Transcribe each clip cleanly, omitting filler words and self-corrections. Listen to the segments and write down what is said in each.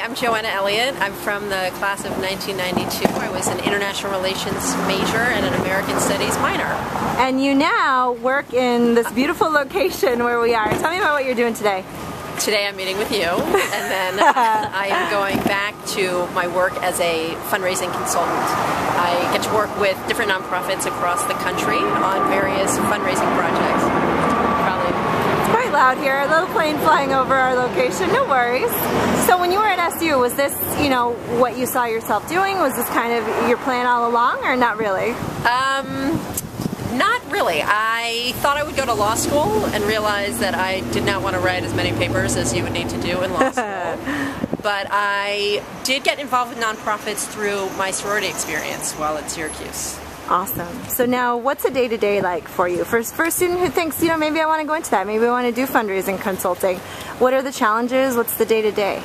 I'm Joanna Elliott. I'm from the class of 1992. I was an international relations major and an American studies minor. And you now work in this beautiful location where we are. Tell me about what you're doing today. Today I'm meeting with you, and then I am going back to my work as a fundraising consultant. I get to work with different nonprofits across the country on various fundraising projects. Quite loud here, a little plane flying over our location, no worries. So when you were at SU, was this, what you saw yourself doing? Was this kind of your plan all along, or not really? Not really. I thought I would go to law school and realized that I did not want to write as many papers as you would need to do in law school. But I did get involved with nonprofits through my sorority experience while at Syracuse. Awesome. So now, what's a day-to-day like for you? For a student who thinks, maybe I want to go into that, maybe I want to do fundraising consulting, what are the challenges? What's the day-to-day?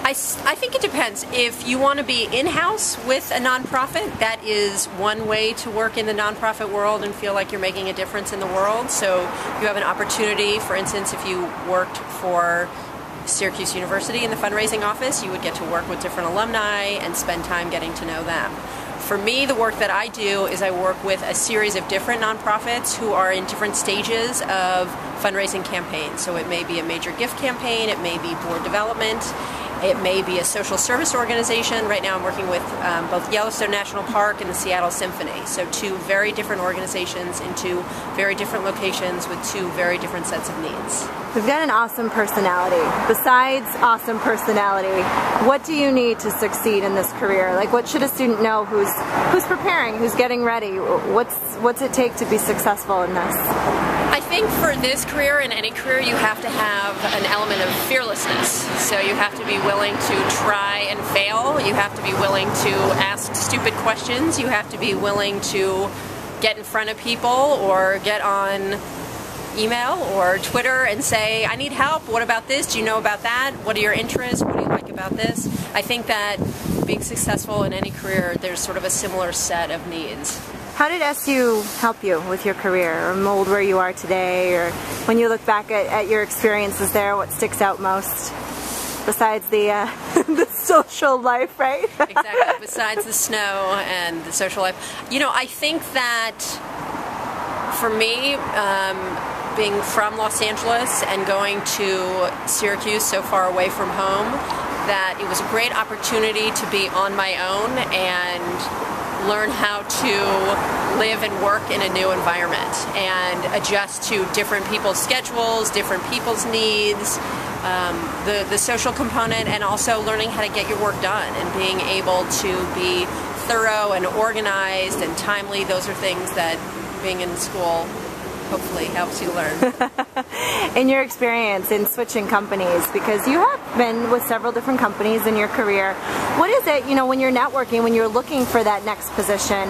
I think it depends. If you want to be in-house with a nonprofit, that is one way to work in the nonprofit world and feel like you're making a difference in the world. So you have an opportunity, for instance, if you worked for Syracuse University in the fundraising office, you would get to work with different alumni and spend time getting to know them. For me, the work that I do is I work with a series of different nonprofits who are in different stages of fundraising campaigns. So it may be a major gift campaign, it may be board development, it may be a social service organization. Right now I'm working with both Yellowstone National Park and the Seattle Symphony. So two very different organizations in two very different locations with two very different sets of needs. We've got an awesome personality. Besides awesome personality, what do you need to succeed in this career? Like, what should a student know who's preparing, who's getting ready? What's it take to be successful in this? I think for this career and any career, you have to have an element of fearlessness. So you have to be willing to try and fail. You have to be willing to ask stupid questions. You have to be willing to get in front of people or get on email or Twitter and say, I need help. What about this? Do you know about that? What are your interests? What do you like about this? I think that being successful in any career, there's sort of a similar set of needs. How did SU help you with your career or mold where you are today? Or when you look back at your experiences there, what sticks out most? Besides the, the social life, right? Exactly, besides the snow and the social life. I think that for me, being from Los Angeles and going to Syracuse so far away from home, that it was a great opportunity to be on my own and learn how to live and work in a new environment and adjust to different people's schedules, different people's needs, the social component, and also learning how to get your work done and being able to be thorough and organized and timely. Those are things that being in school hopefully helps you learn. In your experience in switching companies, because you have been with several different companies in your career, what is it, when you're networking, when you're looking for that next position,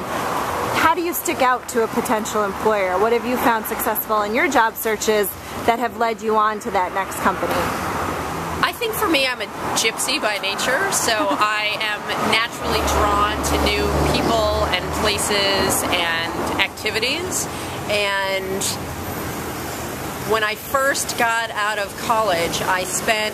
how do you stick out to a potential employer? What have you found successful in your job searches that have led you on to that next company? I think for me, I'm a gypsy by nature, so I am naturally drawn to new people and places and activities. And when I first got out of college, I spent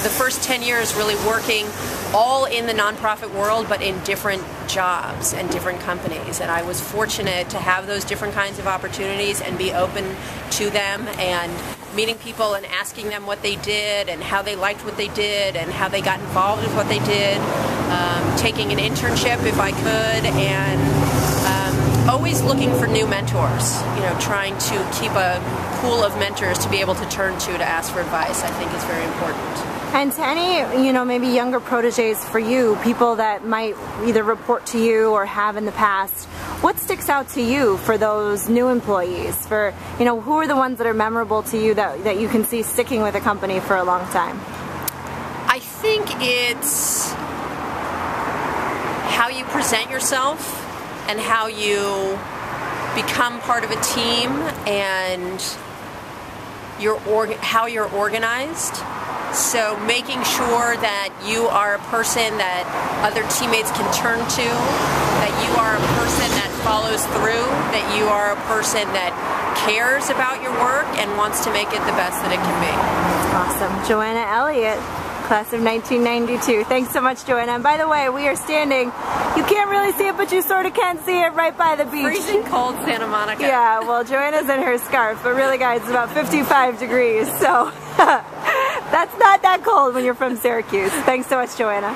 the first 10 years really working all in the nonprofit world, but in different jobs and different companies. And I was fortunate to have those different kinds of opportunities and be open to them and meeting people and asking them what they did and how they liked what they did and how they got involved with what they did, taking an internship if I could, and always looking for new mentors, trying to keep a pool of mentors to be able to turn to ask for advice, I think is very important. And to any, maybe younger proteges for you, people that might either report to you or have in the past, what sticks out to you for those new employees? For, who are the ones that are memorable to you that you can see sticking with a company for a long time? I think it's how you present yourself and how you become part of a team and how you're organized. So making sure that you are a person that other teammates can turn to, that you are a person that follows through, that you are a person that cares about your work and wants to make it the best that it can be. Awesome. Joanna Elliott, Class of 1992. Thanks so much, Joanna. And by the way, we are standing, you can't really see it, but you sort of can see it right by the beach. Freezing cold Santa Monica. Yeah, well, Joanna's in her scarf, but really, guys, it's about 55 degrees, so that's not that cold when you're from Syracuse. Thanks so much, Joanna.